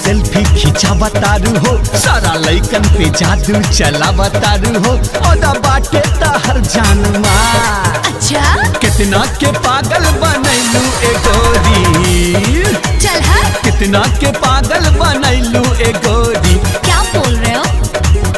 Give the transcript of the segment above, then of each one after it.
Selfie खिंचावा तारू हो, सारा लइकन पे जादू चलावा तारू हो, ओदा बाटे हर जानमा। अच्छा कितना के पागल बनैलू ए गोरी, चल हट। कितना के पागल बनैलू ए गोरी। क्या बोल रहे हो?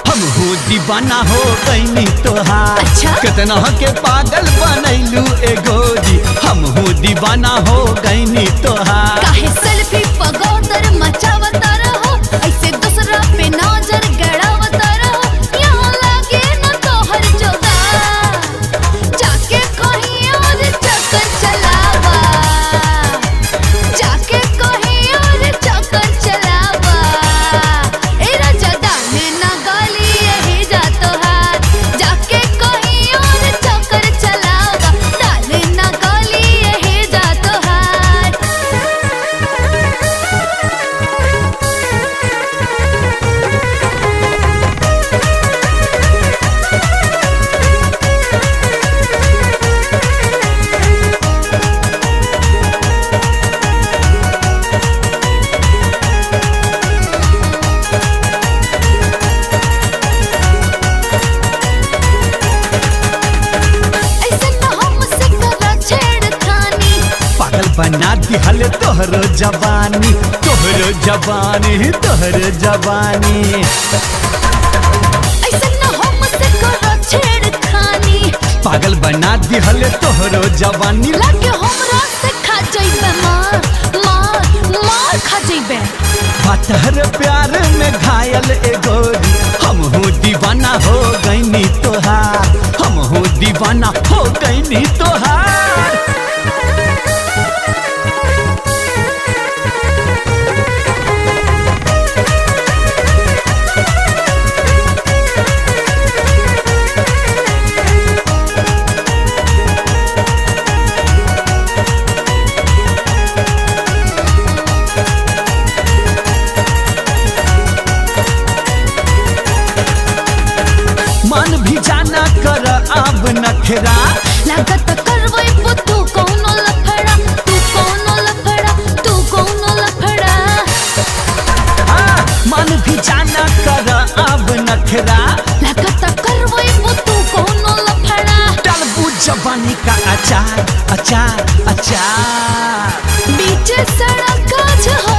हम हो दीवाना हो गईनी तोहार। अच्छा? कितना के पागल बनैलू ए गोरी, हम हो दीवाना हो गईनी तोहार। काहे सेल्फी पगोदर मचावता रहो, ऐसे दूसरा पे नजर गड़ावता रहो, यहाँ लागे न तोहर जोगार, जाके कहीं और चक्कर चलावा, जाके कहीं और चक्कर चलावा। ए राजा डाले ना गाली यही जा तोहार, जाके कहीं और चक्कर चलावा, डाले ना गाली यही जा तोहार। ऐसे न हमसे करा छेड़खानी, पागल बना दिहल तोहरो जवानी, तोहरो जवानी, तोहरो जवानी। ऐसे न हमसे करा छेड़खानी, पागल बना दिहल तोहरो जवानी। लागे हमरा से खा जइबे मार, मार मार खा जइबे। तहर प्यार में घायल ए गोरी, हम हो दीवाना हो गईनी तोहार, हम हो दीवाना हो गईनी तोहार। मन भी जाना कर अब नखरा, लागत करवई तू कौनो लफड़ा, तू कौनो लफड़ा, तू कौनो लफड़ा। हाँ, मन भी जाना कर अब नखरा, लागत करवई तू कौनो लफड़ा। डालबू जवानी का अचार, अचार, अचार। बीच सड़क काज हो